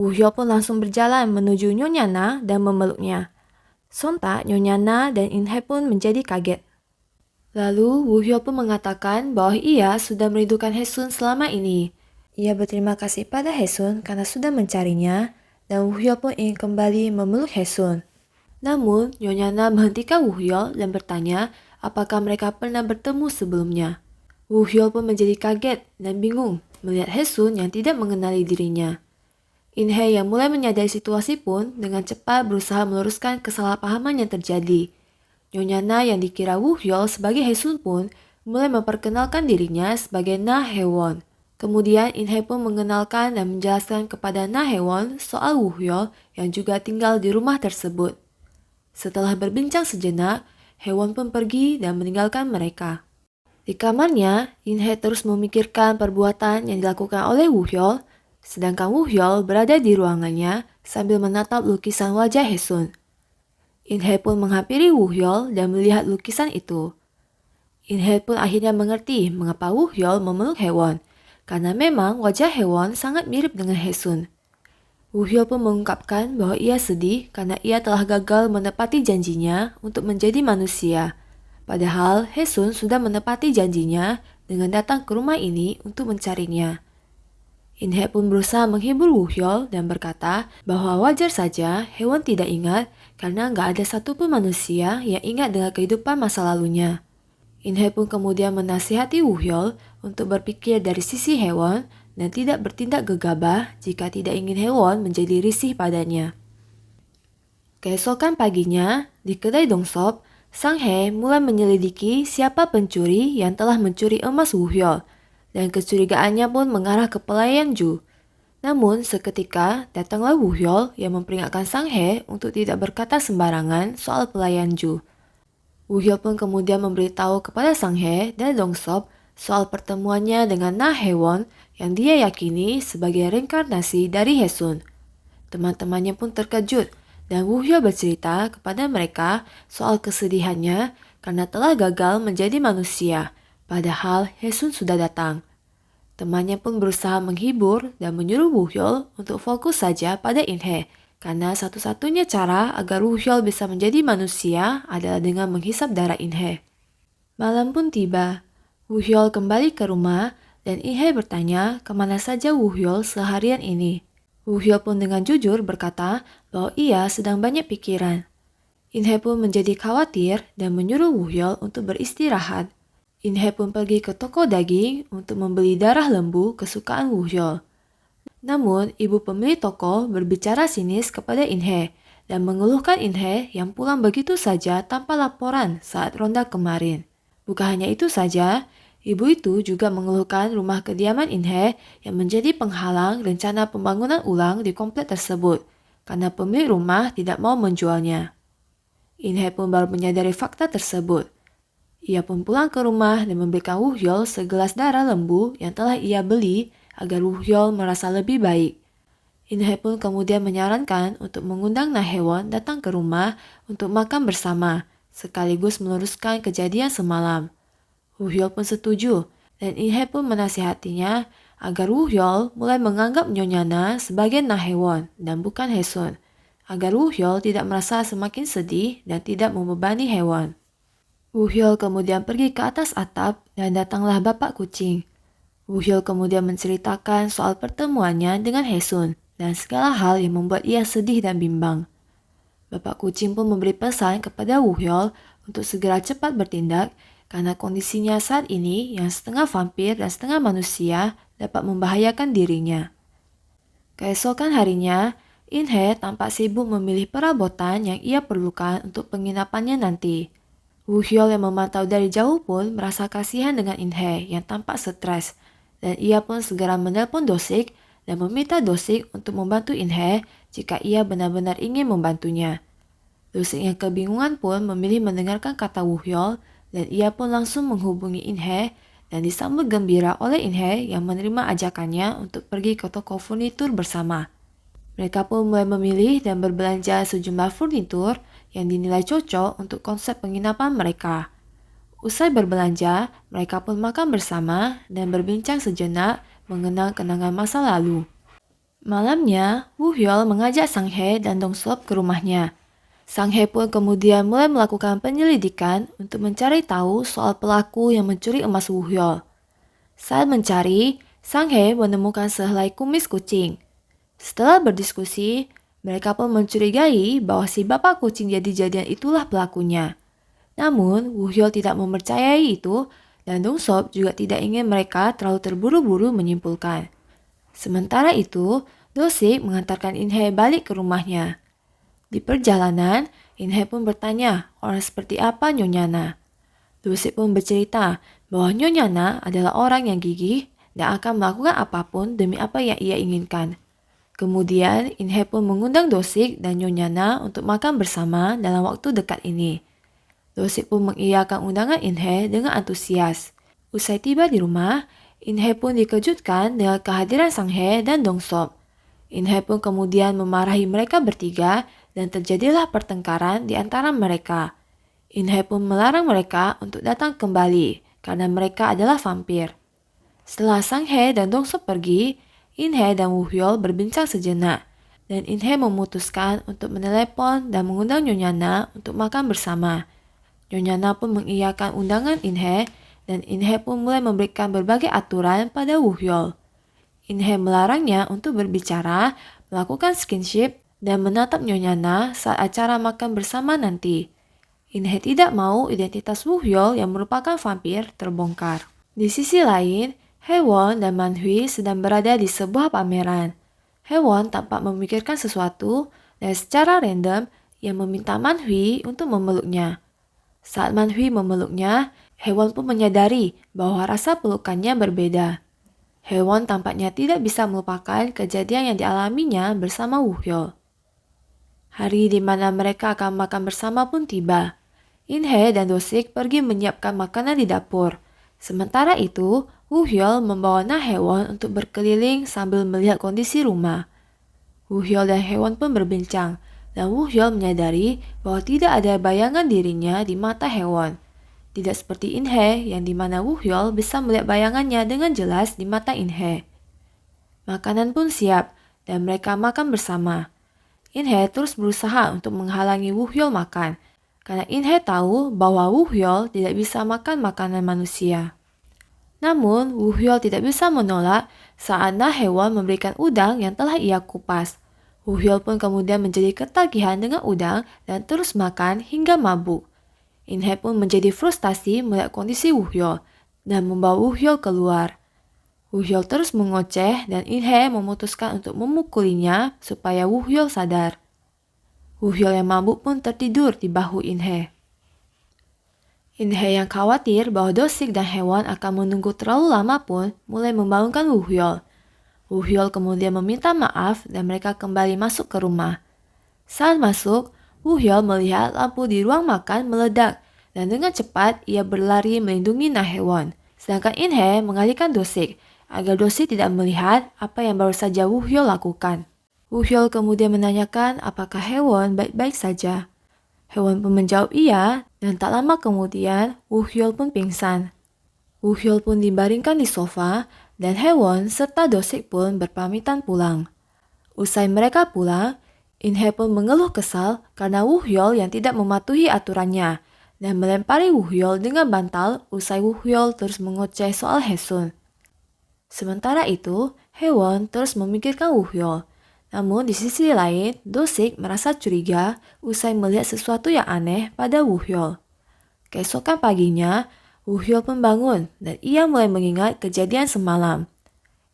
Woo Hyo pun langsung berjalan menuju Nyonya Na dan memeluknya. Sontak Nyonya Na dan In Hye pun menjadi kaget. Lalu Woo Hyo pun mengatakan bahwa ia sudah merindukan Haesun selama ini. Ia berterima kasih pada Haesun karena sudah mencarinya, dan Woo Hyo pun ingin kembali memeluk Haesun. Namun, Nyonya Na menghentikan Woo Hyo dan bertanya apakah mereka pernah bertemu sebelumnya. Woo Hyo pun menjadi kaget dan bingung melihat Haesun yang tidak mengenali dirinya. In Hye yang mulai menyadari situasi pun dengan cepat berusaha meluruskan kesalahpahaman yang terjadi. Nyonya Na yang dikira Woo Hyo sebagai Haesun pun mulai memperkenalkan dirinya sebagai Na Haewon. Kemudian In Hye pun mengenalkan dan menjelaskan kepada Na Haewon soal Woo Hyo yang juga tinggal di rumah tersebut. Setelah berbincang sejenak, Haewon pun pergi dan meninggalkan mereka. Di kamarnya, In Hye terus memikirkan perbuatan yang dilakukan oleh Woo Hyo, sedangkan Woo Hyo berada di ruangannya sambil menatap lukisan wajah Haesun. In Hye pun menghampiri Woo Hyo dan melihat lukisan itu. In Hye pun akhirnya mengerti mengapa Woo Hyo memeluk Haewon, karena memang wajah Haewon sangat mirip dengan Haesun. Woo Hyo pun mengungkapkan bahwa ia sedih karena ia telah gagal menepati janjinya untuk menjadi manusia. Padahal Haesun sudah menepati janjinya dengan datang ke rumah ini untuk mencarinya. In Hye pun berusaha menghibur Woo Hyo dan berkata bahwa wajar saja Haewon tidak ingat karena nggak ada satupun manusia yang ingat dengan kehidupan masa lalunya. In Hye pun kemudian menasihati Woo Hyo untuk berpikir dari sisi Haewon dan tidak bertindak gegabah jika tidak ingin Haewon menjadi risih padanya. Keesokan paginya, di kedai Dongsop, Sang Hye mulai menyelidiki siapa pencuri yang telah mencuri emas Woo Hyo, dan kecurigaannya pun mengarah ke pelayan Ju. Namun seketika datanglah Woo Hyo yang memperingatkan Sang Hye untuk tidak berkata sembarangan soal pelayan Ju. Woo Hyo pun kemudian memberitahu kepada Sang Hye dan Dongsop soal pertemuannya dengan Na Haewon yang dia yakini sebagai reinkarnasi dari Haesun. Teman-temannya pun terkejut dan Woo Hyo bercerita kepada mereka soal kesedihannya karena telah gagal menjadi manusia, padahal Haesun sudah datang. Temannya pun berusaha menghibur dan menyuruh Woo Hyo untuk fokus saja pada In Hye, karena satu-satunya cara agar Woo Hyo bisa menjadi manusia adalah dengan menghisap darah In Hye. Malam pun tiba. Woo Hyo kembali ke rumah dan In Hye bertanya kemana saja Woo Hyo seharian ini. Woo Hyo pun dengan jujur berkata bahwa ia sedang banyak pikiran. In Hye pun menjadi khawatir dan menyuruh Woo Hyo untuk beristirahat. In Hye pun pergi ke toko daging untuk membeli darah lembu kesukaan Woo Hyo. Namun, ibu pemilik toko berbicara sinis kepada In Hye dan mengeluhkan In Hye yang pulang begitu saja tanpa laporan saat ronda kemarin. Bukan hanya itu saja, ibu itu juga mengeluhkan rumah kediaman In Hye yang menjadi penghalang rencana pembangunan ulang di komplek tersebut karena pemilik rumah tidak mau menjualnya. In Hye pun baru menyadari fakta tersebut. Ia pun pulang ke rumah dan memberikan Woo Hyo segelas darah lembu yang telah ia beli agar Woo Hyo merasa lebih baik. In Hye pun kemudian menyarankan untuk mengundang Na Haewon datang ke rumah untuk makan bersama, sekaligus meluruskan kejadian semalam. Woo Hyo pun setuju, dan In Hye pun menasihatinya agar Woo Hyo mulai menganggap Nyonya Na sebagai Na Haewon dan bukan Haesun, agar Woo Hyo tidak merasa semakin sedih dan tidak membebani Haewon. Woo Hyo kemudian pergi ke atas atap dan datanglah bapak kucing. Woo Hyo kemudian menceritakan soal pertemuannya dengan Haesun dan segala hal yang membuat ia sedih dan bimbang. Bapak kucing pun memberi pesan kepada Woo Hyo untuk segera cepat bertindak karena kondisinya saat ini yang setengah vampir dan setengah manusia dapat membahayakan dirinya. Keesokan harinya, In Hye tampak sibuk memilih perabotan yang ia perlukan untuk penginapannya nanti. Woo Hyo yang memantau dari jauh pun merasa kasihan dengan In Hye yang tampak stres, dan ia pun segera menelpon Do-sik dan meminta Do-sik untuk membantu In Hye jika ia benar-benar ingin membantunya. Do-sik yang kebingungan pun memilih mendengarkan kata Woo Hyo dan ia pun langsung menghubungi In Hye dan disambut gembira oleh In Hye yang menerima ajakannya untuk pergi ke toko furnitur bersama. Mereka pun mulai memilih dan berbelanja sejumlah furnitur yang dinilai cocok untuk konsep penginapan mereka. Usai berbelanja, mereka pun makan bersama dan berbincang sejenak mengenang kenangan masa lalu. Malamnya, Woo Hyul mengajak Sang Hye dan Dong Sop ke rumahnya. Sang Hye pun kemudian mulai melakukan penyelidikan untuk mencari tahu soal pelaku yang mencuri emas Woo Hyul. Saat mencari, Sang Hye menemukan sehelai kumis kucing. Setelah berdiskusi, mereka pun mencurigai bahwa si bapak kucing jadi-jadian itulah pelakunya. Namun, Woo Hyul tidak mempercayai itu dan Dong Sop juga tidak ingin mereka terlalu terburu-buru menyimpulkan. Sementara itu, Do-sik mengantarkan In-hye balik ke rumahnya. Di perjalanan, In-hye pun bertanya orang seperti apa Nyonya Na. Do-sik pun bercerita bahwa Nyonya Na adalah orang yang gigih dan akan melakukan apapun demi apa yang ia inginkan. Kemudian, In-hye pun mengundang Do-sik dan Nyonya Na untuk makan bersama dalam waktu dekat ini. Do-sik pun mengiyakan undangan In-hye dengan antusias. Usai tiba di rumah, In-hye pun dikejutkan dengan kehadiran Sang Hye dan Dong Sop. In-hye pun kemudian memarahi mereka bertiga dan terjadilah pertengkaran di antara mereka. In-hye pun melarang mereka untuk datang kembali karena mereka adalah vampir. Setelah Sang Hye dan Dong Sop pergi, In-hye dan Woo Hyul berbincang sejenak dan In-hye memutuskan untuk menelepon dan mengundang Nyonya Na untuk makan bersama. Nyonya Na pun mengiyakan undangan In-hye dan In-hye pun mulai memberikan berbagai aturan pada Woo Hyul. In-hye melarangnya untuk berbicara, melakukan skinship, dan menatap Nyonya Na saat acara makan bersama nanti. In-hye tidak mau identitas Woo Hyul yang merupakan vampir terbongkar. Di sisi lain, Haewon dan Man-hwi sedang berada di sebuah pameran. Haewon tampak memikirkan sesuatu dan secara random ia meminta Man-hwi untuk memeluknya. Saat Man-hwi memeluknya, Haewon pun menyadari bahwa rasa pelukannya berbeda. Haewon tampaknya tidak bisa melupakan kejadian yang dialaminya bersama Woo Hyul. Hari di mana mereka akan makan bersama pun tiba. In-hye dan Do-sik pergi menyiapkan makanan di dapur. Sementara itu, Woo Hyul membawa Na Haewon untuk berkeliling sambil melihat kondisi rumah. Woo Hyul dan Haewon pun berbincang, dan Woo Hyul menyadari bahwa tidak ada bayangan dirinya di mata Haewon. Tidak seperti In-hye yang dimana Woo Hyul bisa melihat bayangannya dengan jelas di mata In-hye. Makanan pun siap dan mereka makan bersama. In-hye terus berusaha untuk menghalangi Woo Hyul makan karena In-hye tahu bahwa Woo Hyul tidak bisa makan makanan manusia. Namun Woo Hyul tidak bisa menolak saat Na Haewon memberikan udang yang telah ia kupas. Woo Hyul pun kemudian menjadi ketagihan dengan udang dan terus makan hingga mabuk. In-hye pun menjadi frustasi melihat kondisi Woo Hyul dan membawa Woo Hyul keluar. Woo Hyul terus mengoceh dan In-hye memutuskan untuk memukulinya supaya Woo Hyul sadar. Woo Hyul yang mabuk pun tertidur di bahu In-hye. In-hye yang khawatir bahwa Do-sik dan Haewon akan menunggu terlalu lama pun mulai membangunkan Woo Hyul. Woo Hyul kemudian meminta maaf dan mereka kembali masuk ke rumah. Saat masuk, Woo Hyul melihat lampu di ruang makan meledak dan dengan cepat ia berlari melindungi Na Haewon. Sedangkan In-hye mengalihkan Do-sik agar Do-sik tidak melihat apa yang baru saja Woo Hyul lakukan. Woo Hyul kemudian menanyakan apakah Haewon baik-baik saja. Haewon pun menjawab iya dan tak lama kemudian Woo Hyul pun pingsan. Woo Hyul pun dibaringkan di sofa dan Haewon serta Do-sik pun berpamitan pulang. Usai mereka pulang, In-hye pun mengeluh kesal karena Woo Hyul yang tidak mematuhi aturannya dan melempari Woo Hyul dengan bantal usai Woo Hyul terus mengoceh soal Haesun. Sementara itu, Haewon terus memikirkan Woo Hyul. Namun di sisi lain, Do-sik merasa curiga usai melihat sesuatu yang aneh pada Woo Hyul. Keesokan paginya, Woo Hyul pun bangun dan ia mulai mengingat kejadian semalam.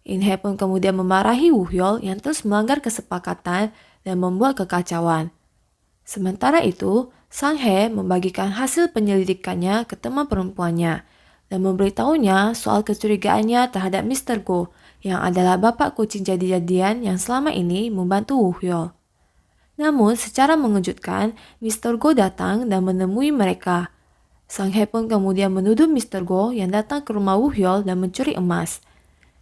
In-hye pun kemudian memarahi Woo Hyul yang terus melanggar kesepakatan dan membuat kekacauan. Sementara itu, Sang Hye membagikan hasil penyelidikannya ke teman perempuannya dan memberitahunya soal kecurigaannya terhadap Mr. Go yang adalah bapak kucing jadi-jadian yang selama ini membantu Woo Hyul. Namun secara mengejutkan, Mr. Go datang dan menemui mereka. Sang Hye pun kemudian menuduh Mr. Go yang datang ke rumah Woo Hyul dan mencuri emas.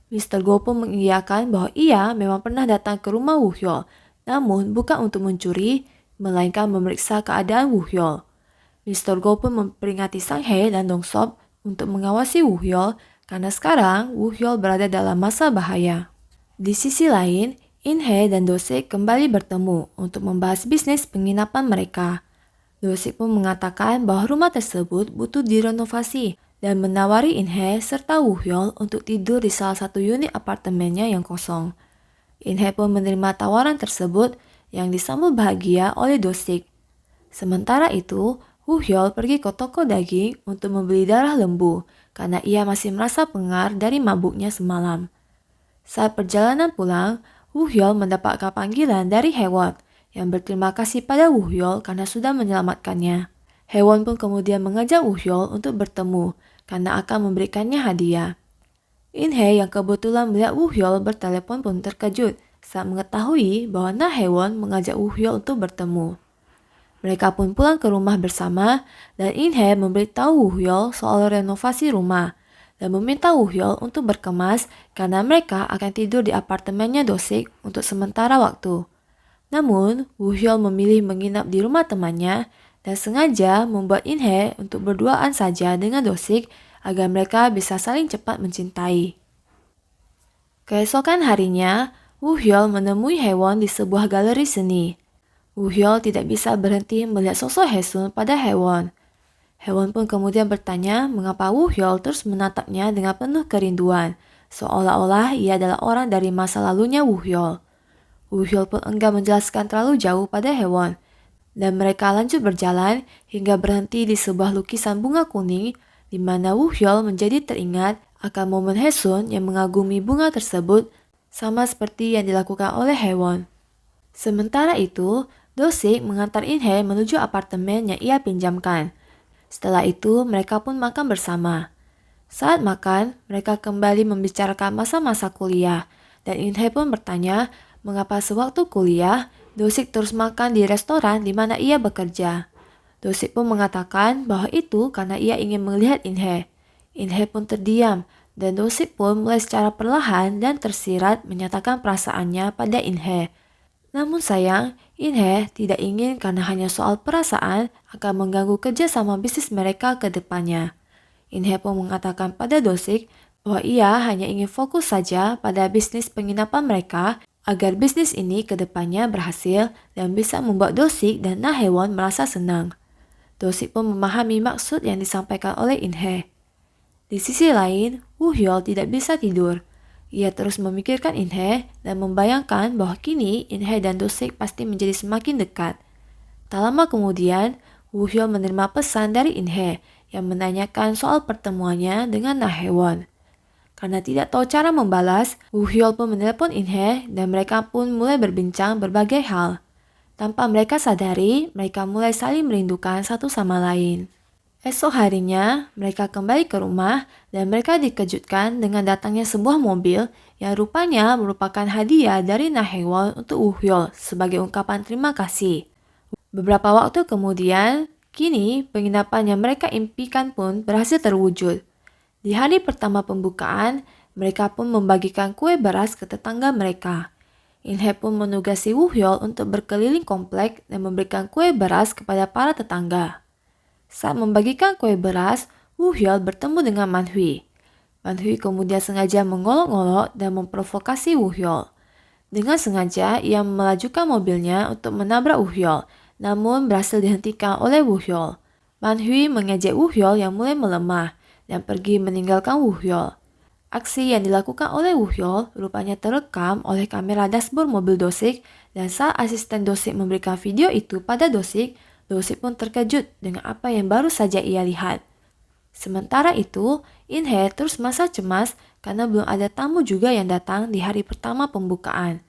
Mr. Go pun mengiyakan bahwa ia memang pernah datang ke rumah Woo Hyul, namun bukan untuk mencuri, melainkan memeriksa keadaan Woo Hyul. Mr. Go pun memperingati Sang Hye dan Dong Sop untuk mengawasi Woo Hyul karena sekarang Woo Hyul berada dalam masa bahaya. Di sisi lain, In-hye dan Do-sik kembali bertemu untuk membahas bisnis penginapan mereka. Do-sik pun mengatakan bahwa rumah tersebut butuh direnovasi dan menawari In-hye serta Woo-hyul untuk tidur di salah satu unit apartemennya yang kosong. In-hye pun menerima tawaran tersebut yang disambut bahagia oleh Do-sik. Sementara itu, Woo-hyul pergi ke toko daging untuk membeli darah lembu karena ia masih merasa pengar dari mabuknya semalam. Saat perjalanan pulang, Woo-hyul mendapatkan panggilan dari Haewon yang berterima kasih pada Woo-hyul karena sudah menyelamatkannya. Haewon pun kemudian mengajak Woo-hyul untuk bertemu karena akan memberikannya hadiah. In-hye yang kebetulan melihat Woo-hyul bertelepon pun terkejut saat mengetahui bahwa Na Haewon mengajak Woo-hyul untuk bertemu. Mereka pun pulang ke rumah bersama dan In-hye memberitahu Woo-hyul soal renovasi rumah dan meminta Woo-hyul untuk berkemas karena mereka akan tidur di apartemennya Do-sik untuk sementara waktu. Namun, Woo-hyul memilih menginap di rumah temannya dan sengaja membuat In-hye untuk berduaan saja dengan Do-sik agar mereka bisa saling cepat mencintai. Keesokan harinya, Woo-hyul menemui Haewon di sebuah galeri seni. Woo-hyul tidak bisa berhenti melihat sosok Haesun pada Haewon. Haewon pun kemudian bertanya mengapa Woo-hyul terus menatapnya dengan penuh kerinduan, seolah-olah ia adalah orang dari masa lalunya Woo-hyul. Woo-hyul pun enggan menjelaskan terlalu jauh pada Haewon, dan mereka lanjut berjalan hingga berhenti di sebuah lukisan bunga kuning di mana Woo-hyul menjadi teringat akan momen Haesun yang mengagumi bunga tersebut sama seperti yang dilakukan oleh Haewon. Sementara itu, Do-sik mengantar In-hye menuju apartemen yang ia pinjamkan. Setelah itu, mereka pun makan bersama. Saat makan, mereka kembali membicarakan masa-masa kuliah, dan In-hye pun bertanya mengapa sewaktu kuliah, Do-sik terus makan di restoran di mana ia bekerja. Do-sik pun mengatakan bahwa itu karena ia ingin melihat In-hye. In-hye pun terdiam, dan Do-sik pun mulai secara perlahan dan tersirat menyatakan perasaannya pada In-hye. Namun sayang, In-hye tidak ingin karena hanya soal perasaan akan mengganggu kerjasama bisnis mereka ke depannya. In-hye pun mengatakan pada Do-sik bahwa ia hanya ingin fokus saja pada bisnis penginapan mereka agar bisnis ini ke depannya berhasil dan bisa membuat Do-sik dan Na Haewon merasa senang. Do-sik pun memahami maksud yang disampaikan oleh In-hye. Di sisi lain, Woo-hyul tidak bisa tidur. Ia terus memikirkan In-hye dan membayangkan bahwa kini In-hye dan Do-sik pasti menjadi semakin dekat. Tak lama kemudian, Woo-hyul menerima pesan dari In-hye yang menanyakan soal pertemuannya dengan Na Haewon. Karena tidak tahu cara membalas, Woo-hyul pun menelepon In-hye dan mereka pun mulai berbincang berbagai hal. Tanpa mereka sadari, mereka mulai saling merindukan satu sama lain. Esok harinya, mereka kembali ke rumah dan mereka dikejutkan dengan datangnya sebuah mobil yang rupanya merupakan hadiah dari Na Haewon untuk Woo-hyul sebagai ungkapan terima kasih. Beberapa waktu kemudian, kini penginapan yang mereka impikan pun berhasil terwujud. Di hari pertama pembukaan, mereka pun membagikan kue beras ke tetangga mereka. In-hye pun menugasi Woo-hyul untuk berkeliling komplek dan memberikan kue beras kepada para tetangga. Saat membagikan kue beras, Woo-hyul bertemu dengan Man-hui. Man-hui kemudian sengaja mengolok-olok dan memprovokasi Woo-hyul. Dengan sengaja, ia melajukan mobilnya untuk menabrak Woo-hyul, namun berhasil dihentikan oleh Woo-hyul. Man-hui mengejek Woo-hyul yang mulai melemah dan pergi meninggalkan Woo-hyul. Aksi yang dilakukan oleh Woo-hyul rupanya terekam oleh kamera dashboard mobil Do-sik dan saat asisten Do-sik memberikan video itu pada Do-sik, Do-sik pun terkejut dengan apa yang baru saja ia lihat. Sementara itu, In-hye terus merasa cemas karena belum ada tamu juga yang datang di hari pertama pembukaan.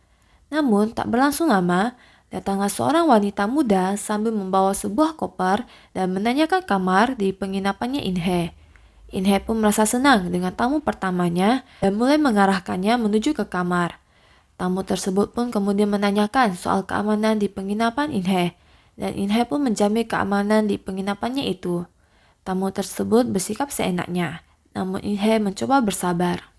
Namun tak berlangsung lama, datanglah seorang wanita muda sambil membawa sebuah koper dan menanyakan kamar di penginapannya In-hye. In-hye pun merasa senang dengan tamu pertamanya dan mulai mengarahkannya menuju ke kamar. Tamu tersebut pun kemudian menanyakan soal keamanan di penginapan In-hye. Dan In-hye pun menjamin keamanan di penginapannya itu. Tamu tersebut bersikap seenaknya, namun In-hye mencoba bersabar.